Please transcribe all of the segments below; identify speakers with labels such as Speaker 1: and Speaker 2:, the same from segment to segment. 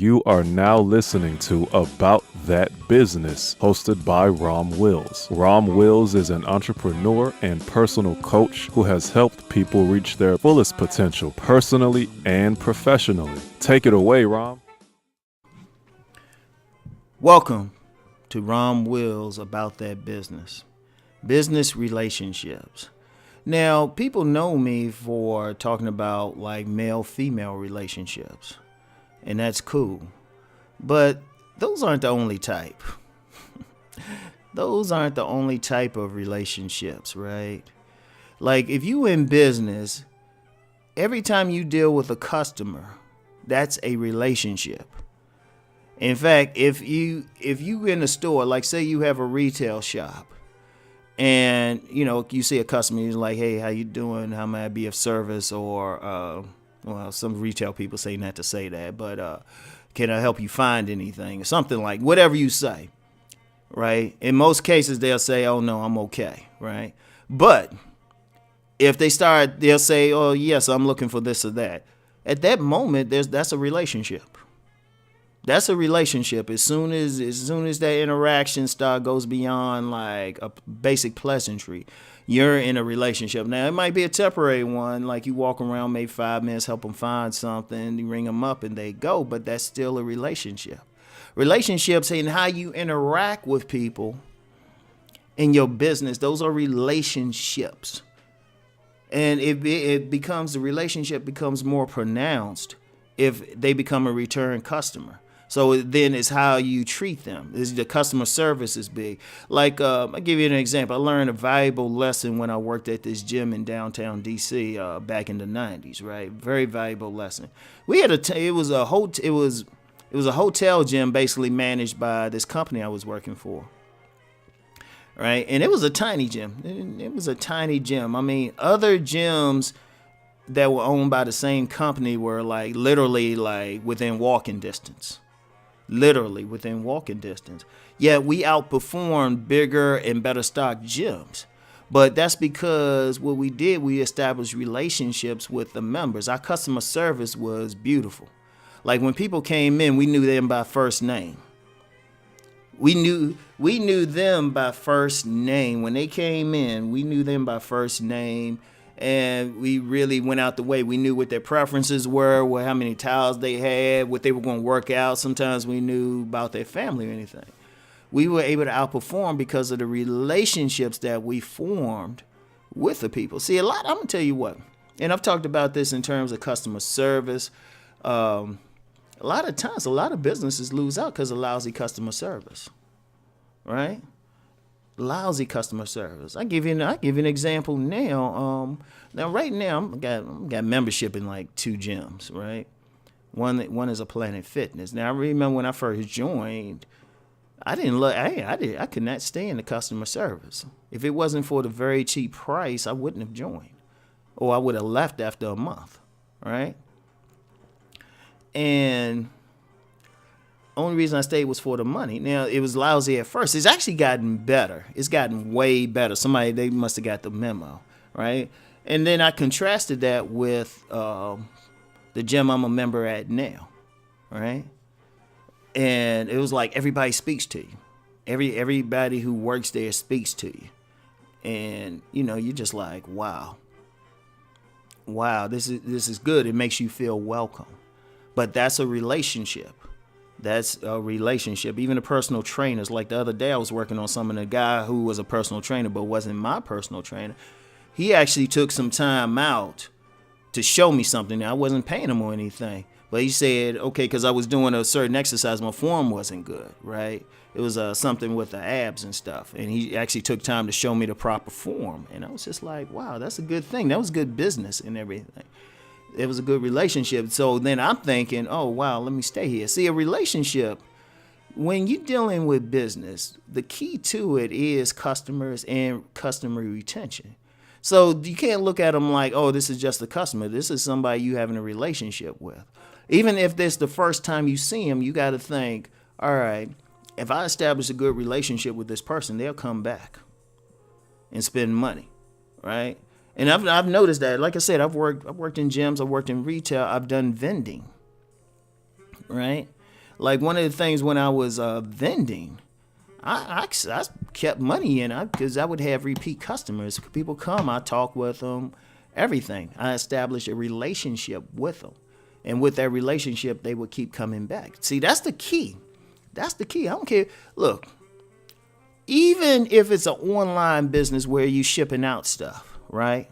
Speaker 1: You are now listening to About That Business, hosted by Rom Wills. Rom Wills is an entrepreneur and personal coach who has helped people reach their fullest potential personally and professionally. Take it away, Rom.
Speaker 2: Welcome to Rom Wills About That Business. Business relationships. Now, people know me for talking about like male-female relationships, and that's cool. But those aren't the only type. Those aren't the only type of relationships, right? Like if you in business, every time you deal with a customer, that's a relationship. In fact, if you in a store, like say you have a retail shop, and you see a customer, you're like, hey, how you doing? How may I be of service? Or well, some retail people say not to say that, but can I help you find anything? Or something like whatever you say, right? In most cases, they'll say, oh no, I'm okay, right? But if they'll say, oh yes, I'm looking for this or that. At that moment, that's a relationship. That's a relationship. As soon as that interaction goes beyond like a basic pleasantry, you're in a relationship. Now it might be a temporary one, like you walk around maybe 5 minutes, help them find something, you ring them up and they go, but that's still a relationship. Relationships and how you interact with people in your business, those are relationships. And the relationship becomes more pronounced if they become a return customer. So then it's how you treat them. The customer service is big. Like, I'll give you an example. I learned a valuable lesson when I worked at this gym in downtown D.C. Back in the 90s, right? Very valuable lesson. We had it was a hotel gym basically managed by this company I was working for, right? And it was a tiny gym. It was a tiny gym. I mean, other gyms that were owned by the same company were like literally like within walking distance. Literally within walking distance. Yet we outperformed bigger and better stocked gyms. But that's because what we did, we established relationships with the members. Our customer service was beautiful. Like when people came in, we knew them by first name. We knew them by first name. When they came in, we knew them by first name. And we really went out the way. We knew what their preferences were, how many towels they had, what they were going to work out. Sometimes we knew about their family or anything. We were able to outperform because of the relationships that we formed with the people. See, I'm going to tell you what, and I've talked about this in terms of customer service. A lot of times, a lot of businesses lose out because of lousy customer service, right? Lousy customer service. I give you an example now. Right now, I got membership in like 2 gyms, right? One is a Planet Fitness. Now I remember when I first joined, I could not stand the customer service. If it wasn't for the very cheap price, I wouldn't have joined, or I would have left after a month, right? And only reason I stayed was for the money. Now, it was lousy at first. It's actually gotten better. It's gotten way better. They must have got the memo, right? And then I contrasted that with the gym I'm a member at now, right? And it was like everybody speaks to you. Everybody who works there speaks to you. And, you're just like, wow, this is good. It makes you feel welcome. But that's a relationship. That's a relationship. Even the personal trainers, like the other day I was working on something, a guy who was a personal trainer but wasn't my personal trainer, he actually took some time out to show me something. Now, I wasn't paying him or anything, but he said, okay, because I was doing a certain exercise, my form wasn't good, right? It was something with the abs and stuff, and he actually took time to show me the proper form, and I was just like, wow, that's a good thing. That was good business and everything. It was a good relationship. So then I'm thinking, oh, wow, let me stay here. See, a relationship, when you're dealing with business, the key to it is customers and customer retention. So you can't look at them like, oh, this is just a customer. This is somebody you having a relationship with. Even if this is the first time you see them, you got to think, all right, if I establish a good relationship with this person, they'll come back and spend money, right? And I've noticed that. Like I said, I've worked in gyms, I've worked in retail, I've done vending, right? Like one of the things when I was vending, I kept money in because I would have repeat customers. People come, I talk with them, everything. I established a relationship with them. And with that relationship, they would keep coming back. See, that's the key. That's the key. I don't care. Look, even if it's an online business where you shipping out stuff, right?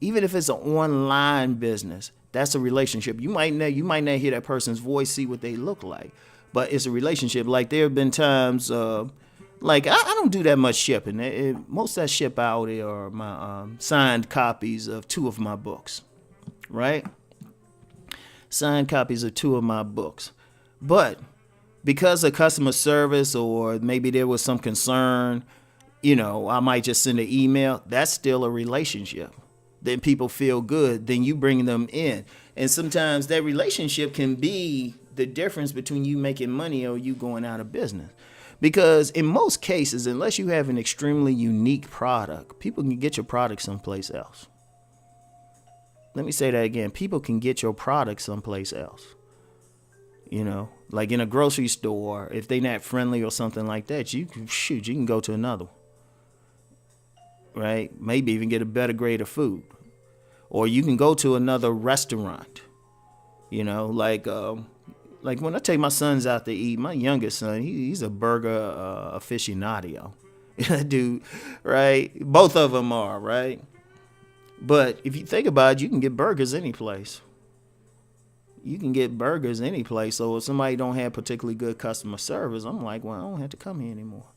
Speaker 2: Even if it's an online business, that's a relationship. You might not hear that person's voice, see what they look like, but it's a relationship. Like there have been times, like I don't do that much shipping. Most that ship out are my signed copies of 2 of my books, right? Signed copies of 2 of my books, but because of customer service or maybe there was some concern, I might just send an email. That's still a relationship. Then people feel good. Then you bring them in. And sometimes that relationship can be the difference between you making money or you going out of business. Because in most cases, unless you have an extremely unique product, people can get your product someplace else. Let me say that again. People can get your product someplace else. Like in a grocery store, if they're not friendly or something like that, you can go to another one. Right? Maybe even get a better grade of food. Or you can go to another restaurant. Like when I take my sons out to eat, my youngest son, he's a burger aficionado. Dude, right? Both of them are, right? But if you think about it, you can get burgers any place. You can get burgers any place. So if somebody don't have particularly good customer service, I'm like, well, I don't have to come here anymore.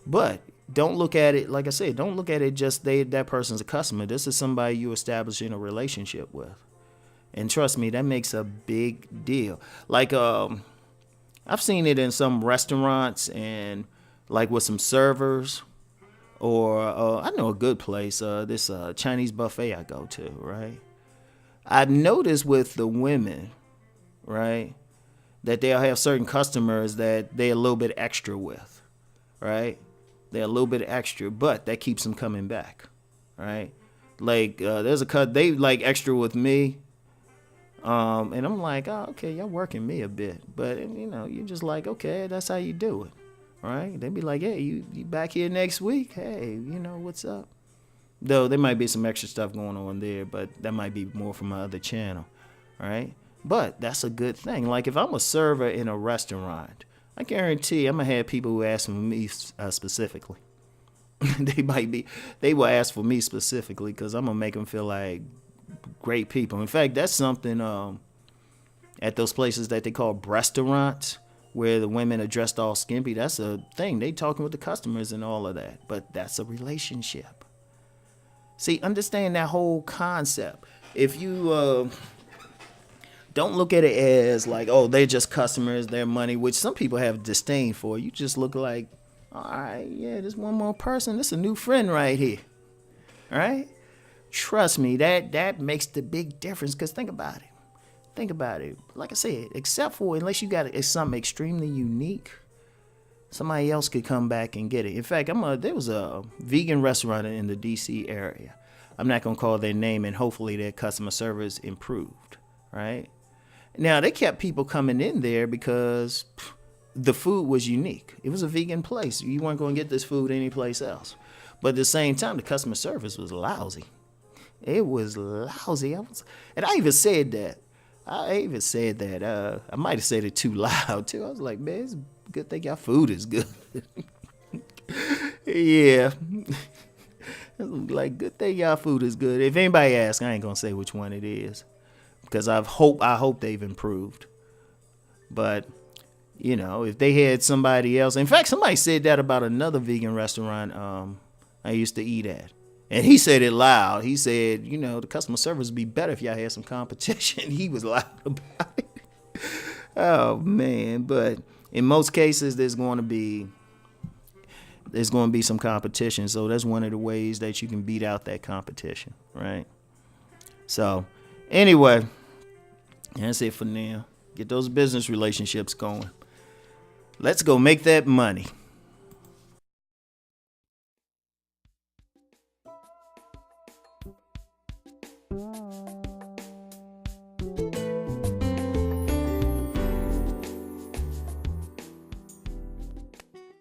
Speaker 2: But don't look at it, like I said, don't look at it just that person's a customer. This is somebody you establishing a relationship with. And trust me, that makes a big deal. Like I've seen it in some restaurants and like with some servers. Or I know a good place, this Chinese buffet I go to, right? I've noticed with the women, right, that they'll have certain customers that they're a little bit extra with, right? They're a little bit extra, but that keeps them coming back, right? Like there's a cut, they like extra with me, and I'm like, oh, okay, y'all working me a bit, but you're just like, okay, that's how you do it. Right? They'd be like, hey, you back here next week? Hey, what's up? Though there might be some extra stuff going on there, but that might be more from my other channel. Right? But that's a good thing. Like if I'm a server in a restaurant, I guarantee I'm going to have people who ask for me specifically. They will ask for me specifically because I'm going to make them feel like great people. In fact, that's something at those places that they call restaurants, where the women are dressed all skimpy. That's a thing. They talking with the customers and all of that. But that's a relationship. See, understand that whole concept. If you don't look at it as like, oh, they're just customers, their money, which some people have disdain for. You just look like, all right, yeah, there's one more person. This is a new friend right here. All right? Trust me, that makes the big difference because think about it. Think about it. Like I said, unless you got something extremely unique, somebody else could come back and get it. In fact, there was a vegan restaurant in the D.C. area. I'm not going to call their name, and hopefully their customer service improved, right? Now, they kept people coming in there because the food was unique. It was a vegan place. You weren't going to get this food anyplace else. But at the same time, the customer service was lousy. It was lousy. And I even said that. I might have said it too loud, too. I was like, man, it's a good thing y'all food is good. Yeah. Like, good thing y'all food is good. If anybody asks, I ain't going to say which one it is. Because I hope they've improved. But, if they had somebody else. In fact, somebody said that about another vegan restaurant I used to eat at. And he said it loud. He said, the customer service would be better if y'all had some competition. He was loud about it. Oh, man. But in most cases, there's going to be some competition. So that's one of the ways that you can beat out that competition, right? So anyway, that's it for now. Get those business relationships going. Let's go make that money.